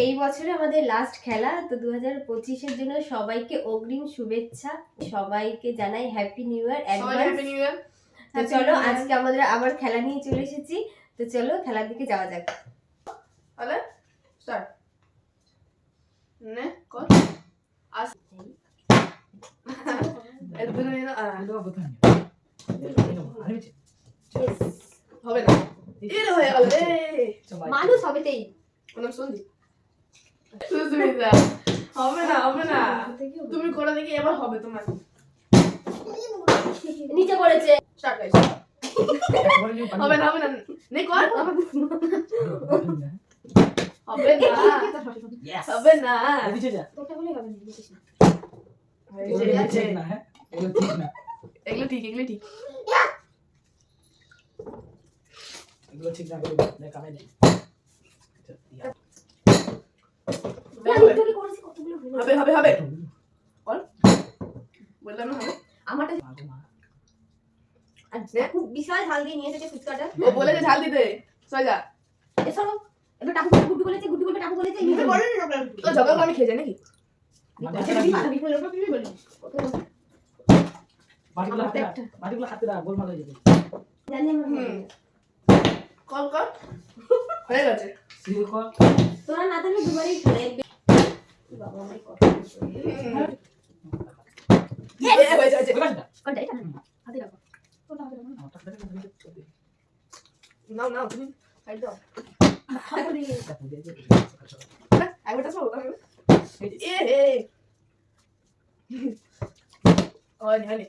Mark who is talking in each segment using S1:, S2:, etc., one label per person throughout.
S1: এই বছরে আমাদের লাস্ট খেলা, তো 2025-এর জন্য সবাইকে অগ্রিম শুভেচ্ছা, সবাইকে জানাই হ্যাপি নিউ ইয়ার অ্যাডভান্স। তো চলো আজকে আমাদের আবার খেলা নিয়ে চলে এসেছি, তো চলো খেলার দিকে যাওয়া যাক।
S2: তাহলে স্টার্ট নে কর আস এরপরে না হবে না এর হয়ে গেল
S1: মানুষ হবেতেই
S2: ওনার শুনলি সুস্মিতা হবে না তুমি করে দেখি এবার হবে তোমার
S1: নিচে পড়েছে।
S2: স্টার্ট গাইস হবে না নে কর হবে না
S3: নিচে যা
S1: তোটা বলে হবে না, বুঝিস না।
S3: এগুলো ঠিক না, হ্যাঁ এগুলো ঠিক না,
S2: এগুলো ঠিক
S3: এগুলো ঠিক না, এগুলো দেখ আমি নেই
S1: আমি করেছি কতগুলো
S2: হবে বল বললাম না হবে
S1: আমারটা আর দেখো বিশাল ঝাল দিয়ে নিয়ে এসেছে ফুচকাটা।
S2: ও বলেছে ঝাল দিতে সোজা
S1: এসব এবার টাকু গুড্ডু বলেছে, গুড্ডু বলবে টাকু বলেছে,
S2: তুমি বলেন না তো ঝগড়া করে আমি খেয়ে যাই নাকি
S3: বাটিগুলো হাতে রাখ, গোলমাল হয়ে যাবে।
S1: জানি আমি
S2: কল হয়ে গেছে
S3: শুরু কর।
S1: তোরা না থাকলে দুবারই খেলে বাবা আমার কথা
S2: হয়েছে
S1: কোনটা এটা না হাতে রাখো ওটা হাতে রাখো
S3: আমারটা হাতে রাখ,
S2: নাও তুমি সাইড দাও
S1: খাবো রে
S2: একবারটা সব তাহলে হয়নি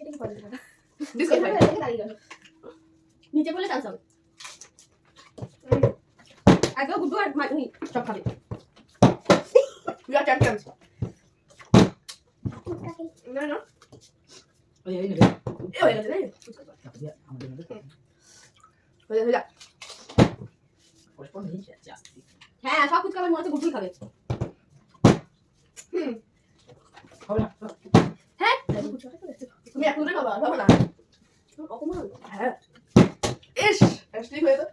S1: এটা কি করে না
S2: ডিসকাস
S1: এটা থেকে দাঁড়িয়ে গেল নিচে বলে চান্স হবে আগে গুড্ডু আর মানি সব খাবে
S2: উই আর চ্যাম্পিয়নস না
S3: ওই এই নেবে
S2: এ হয়ে গেছে
S3: আমাদের মধ্যে
S2: হয়ে যা
S3: পরস্পর নেই জাস্ট
S1: হ্যাঁ সব কিছু খাবে, মনে হচ্ছে গুড্ডুই খাবে।
S3: হবে না
S1: হ্যাঁ
S2: তুমি এক তুলে খাবা খাবো না
S1: অপমান
S2: হ্যাঁ ইস ঠিক হয়ে তো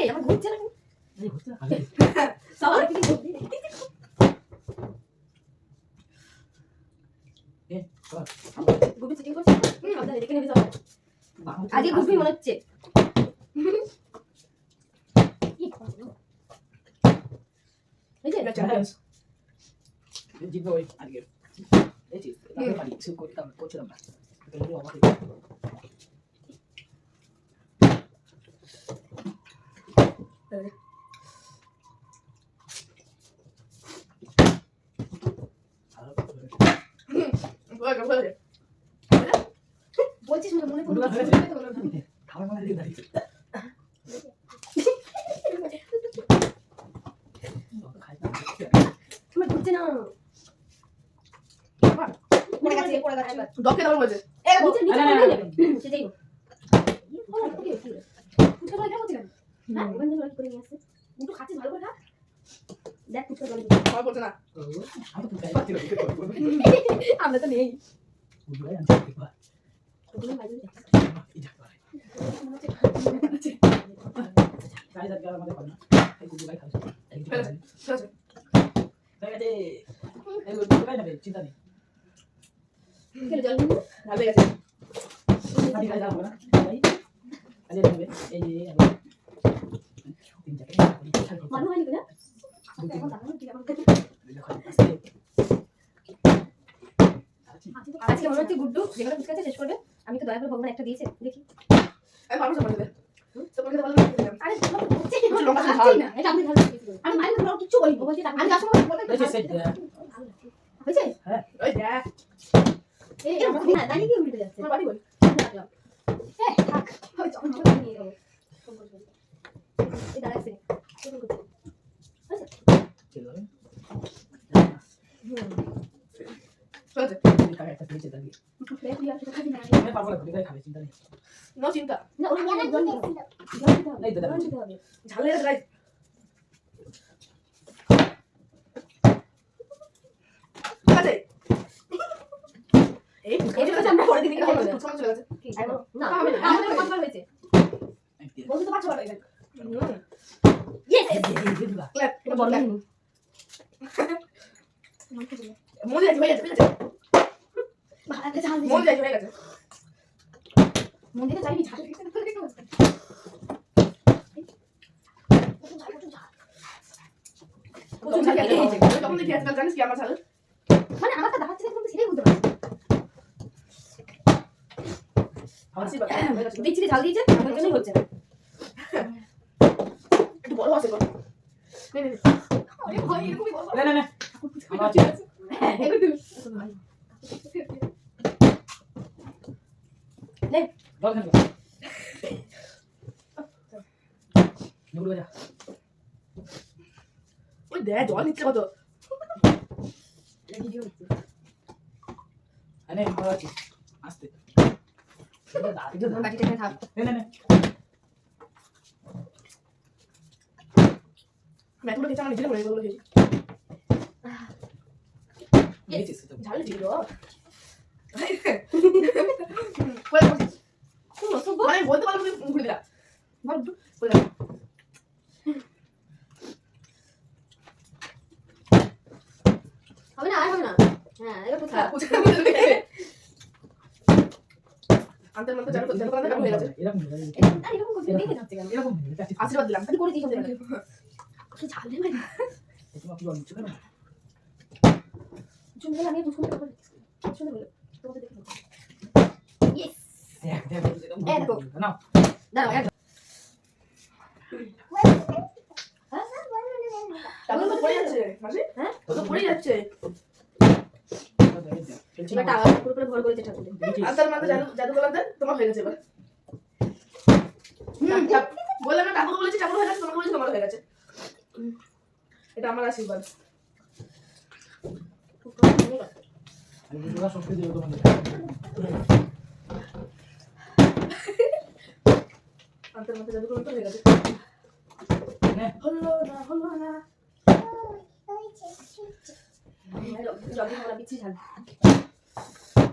S1: এই আমার ঘুরছে না
S3: এই হচ্ছে না আগে
S1: সব আগে থেকে ঘুরবি
S3: এ চল
S1: গুড্ডু চিটিং করছে সাবধানে দেখে নেবে সব আগে ঘুরবি মনে হচ্ছে এই যে
S3: চ্যাম্পিয়ন্স জিতবে ওই আজকে এই যে তাহলে পারি কিছু করছিলাম না এটা যদি অবাক
S1: বলছিস না মনে
S3: গুড্ডু
S1: করছিস
S3: খাবার মানে দিয়ে দাঁড়িয়ে
S1: তোমার ঘুরছে না পড়ে গেছে
S2: ডকে দাও বলছে
S1: এই নিচে নিচে পড়ে নেবে সেটাই হোক এই ফলো কি হচ্ছে ফুচকা বলে কেমন কেন না ওখান থেকে করে নিয়ে আসছে কিন্তু খাচ্ছিস ভালো করে খা দেখ ফুচকা বলে
S2: খাওয়া করছে না
S3: আমি তো খাই পাচ্ছি না
S1: আমরা তো নেই
S3: গুড্ডু ভাই আনতে পারবা
S1: ওগুলো বাইরে
S3: এই যা পারে গাইস আজকে আর আমাদের পারে না এই গুড্ডু ভাই খাচ্ছে এই যে ঠিক আছে এই গুড্ডু ভাই নেবে চিন্তা নেই
S1: খেলে জল নিয়ে
S2: ভালো গেছে
S3: আজকে খাই যাবো না ভাই আজকে নেবে এই যে তিন চারটে
S1: মানু হয়নি না এখন দাঁড়ানো কি আমার আজকে মনে হচ্ছে গুড্ডু যেগুলো ফুচকা শেষ করবে। আমি তো দয়া করে ভগবান একটা দিয়েছে দেখি
S2: আমি পারবো না বলে তোমাকে বলে
S1: আরে হচ্ছে
S2: লঙ্কা
S1: খাচ্ছি না এটা আপনি ভালো দিয়েছিলেন আমি মায়ের কথা কিছু বলি বলছি আমি যার সময় বলতে
S3: এই যে সেট
S1: হয়েছে
S3: হ্যাঁ
S2: ওই দেখ
S1: এই আমার না দাঁড়িয়ে কি উল্টে যাচ্ছে
S2: তোমার বাড়ি বল
S1: রাখলাম এই থাক ওই যখন নিয়ে যাবো এই দাঁড়াচ্ছে
S3: চলো
S2: চলছে
S3: খাই একটা পেয়েছে দাঁড়িয়ে
S1: প্লেট নিয়ে আসতে খাবি না
S3: আমি পারবো না গুড্ডু ভাই খাবে চিন্তা নেই
S2: নো চিন্তা
S1: না ওই জল দিতে হবে
S3: এই তো
S1: জল দিতে হবে
S2: ঝালের গাইস ঠিক আছে এই
S1: এটা তো আমরা পরে দিকে খাবো
S2: চলে গেছে
S1: না আমাদের কতবার হয়েছে বলতে তো পারছো পারো এটা
S2: হুম।
S1: ইয়েস
S3: দুগা
S2: Clap,
S1: এটা বড় হয়নি
S2: মনে আছে, হয়ে গেছে, হয়ে গেছে। মনে আছে, হয়ে গেছে।
S1: মন দিতে চাইনি ঝাল
S2: প্রচুর ঝাল খেতে হয়েছে। আমি তখন দেখি আজকাল জানিস কি আমার ঝাল?
S1: মানে আমারটা দেখাচ্ছে না কিন্তু সেটাই বুঝতে পারছি
S2: আসি বা, হয়ে গেছে।
S1: দেখছি যে ঝাল দিয়েছে ওই জন্যই হচ্ছে না
S2: একটু বড় আছে গো। নে, নে, নে। আরে ভাই, এরকমই বড়।
S3: না না না আমরা আছি
S2: একটু।
S3: জল খান নুরু যা
S2: ওই দেখ, জল নিচ্ছে কত।
S3: আরে আমরা আছি আস্তে
S1: বাটিটা থাক
S3: না না না
S2: আমি এতগুলো খেয়েছি, আমার নিজের মনে এগুলো খেয়েছি।
S3: নিয়েছিস তো
S2: ঝাল ছিল। কই বলছিস? মানে বলতে পারবো না, ঘুরে দিলাম। বল একটু, বলে দাও।
S1: হবে না আর হবে না হ্যাঁ এবার কোথায়
S2: আনতে মানতে জানো তো, জানো তো, হয়ে গেছে।
S3: এরকম
S1: এরকম করতে দেখে যাচ্ছে কেন
S3: এরকম
S2: আশীর্বাদ দিলাম।
S1: আমি করে দিই সব ঝাল দেবে
S3: তোমার কি বল কিছু কেন
S1: চুন গেলে আমি দুপুরে করে শুনে বলো তোমাকে দেখে বলছি ইয়েস
S3: দেখ দেখ
S1: দেখো।
S3: না
S1: দাঁড়াও
S2: তারপর তো পড়ে যাচ্ছে, মাসি?
S1: হ্যাঁ?
S2: তো তো পড়ে যাচ্ছে।
S1: এবার টাকা পুরোপুরি ভর করেছে ঠাকুরে
S2: আনতে মানতে জাদু বললাম দেন, তোমার হয়ে গেছে এবার। বললাম না, ঠাকুর বলেছি ঠাকুর হয়ে গেছে, তোমাকে বলেছি তোমার হয়ে গেছে। এটা আমার আশীর্বাদ।
S3: আমি দুগা শক্তি দেব তোমাকে
S2: আনতে মানতে জাদু বললাম তো হয়ে গেছে।
S3: নে
S2: হলো না, হলো না।
S1: জলদি খাওয়া পিছিয়ে ঝাল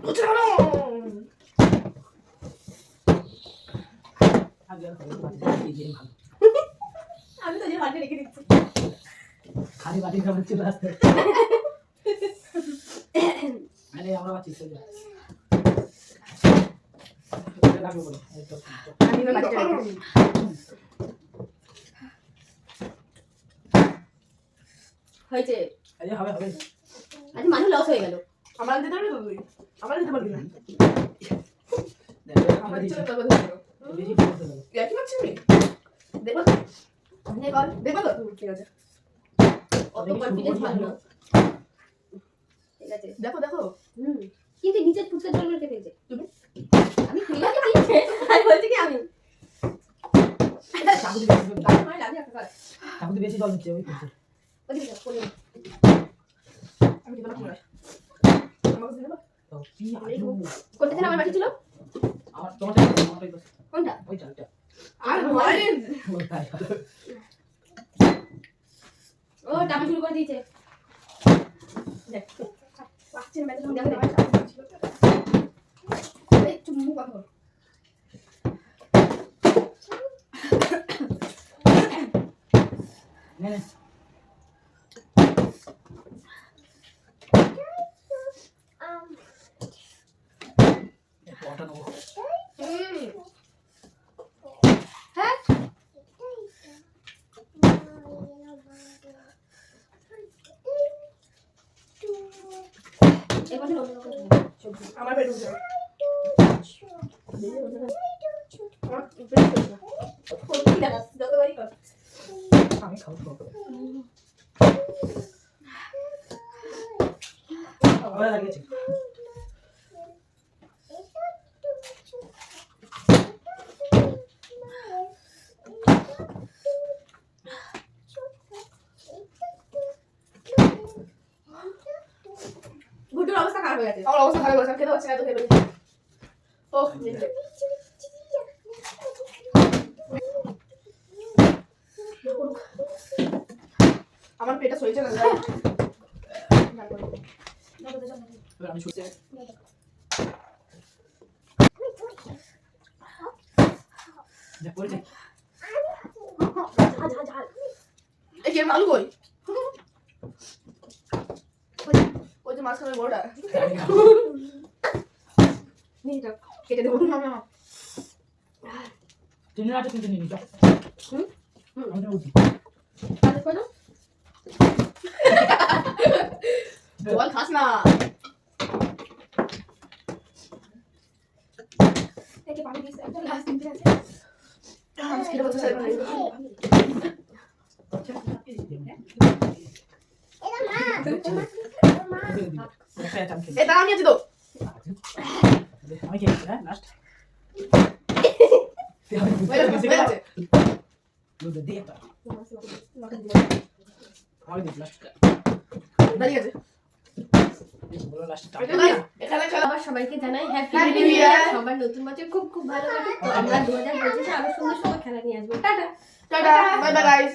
S2: বুঝে গেল।
S3: আগে আর খাবো বাটি দিয়ে ভালো
S1: আমি তো যে বাটি রেখে দিচ্ছি
S3: খালি বাটি খাবার ছিল আস্তে আরে আমরা বাচ্চি চলে যা লাগবে বলে
S1: আমি এবার বাটিটা রেখে দিই হয়েছে
S3: এই হবে হবে
S1: আজ মানুষ লস হয়ে গেল
S2: আমার দিতে পারবি তো তুই? আমার দিতে পারবি না।
S3: দেখ
S2: আমার
S3: আমার
S2: দিতে
S3: দিচ্ছি
S2: পারবো না।
S3: বেশি করে দেবো
S2: একই পাচ্ছি আমি। দেখবা তো?
S1: নে বল
S2: দেখবা তো? ঠিক আছে।
S1: অত কনফিডেন্স ভালো না ঠিক আছে
S2: দেখো, দেখো।
S1: কিন্তু নিচের ফুটকা জলগুলো কে ফেলছে
S2: তুমি?
S1: আমি ফেলে কি দিয়েছে আমি বলছি কি আমি
S3: চাকু দিয়ে
S1: আমার লাগে একটা কাজ
S3: চাকু দিয়ে বেশি জল নিচ্ছে ওই করছে
S1: ওদিকে কোলে
S2: আমি দিতে পারবো না। আমাকে দিতে পারবো?
S3: তো কি আজু
S1: কোনটা যেন আমার বাকি ছিল
S3: আমার তোমার আমারটাই তো
S1: কোনটা
S3: ওই চালটা
S2: আর হয়।
S3: ওই তাই
S1: ও টাকা শুরু করে দিয়েছে
S2: দেখ। পাচ্ছি না, ম্যাচে
S1: দেখো, দেখো।
S2: এই চুপ মুখ বন্ধ কর।
S3: নে নে ওটা নেবো
S1: হ্যাঁ এবার সবজি
S2: আমার পেট উঠছে না। আমার পেট উঠছে না।
S1: কোনটা দেখা যতবারই কর
S3: আমি খাবো ভালো লাগিয়েছে
S1: গুড্ডুর অবস্থা খারাপ হয়ে গেছে
S2: আমার অবস্থা খারাপ হয়েছে, আমি খেতে পারছি না, এত খেয়ে ফেলেছি। ওহ, দেখলে। আমার পেটে সইছে না ভাই।
S3: এবার আমি শুতে দেখ পড়েছে
S2: এই কি আলু কই ওই যে মাঝখানে বড়টা
S1: নে এটা কেটে দেবো
S3: তিন রাতে তিন দিন নিয়ে আমি বলছি
S1: তাহলে করো
S2: বল খাস না
S1: দেখে পানি দিস একটা লাস্ট দিন আছে
S2: খেতে বলতে চাই এই দাঁড়া আমি আছি তো
S3: আমি কি হ্যাঁ লাস্ট
S2: দাঁড়িয়ে আছে এখানে খেলা
S1: আবার সবাইকে জানাই হ্যাপি
S2: Happy
S1: নিউ
S2: New
S1: ইয়ার
S2: Year!
S1: সবার নতুন বছর খুব খুব ভালো কাটুক তো আমরা 2025 আরো সুন্দর সুন্দর খেলা নিয়ে আসবো tata
S2: tata bye bye guys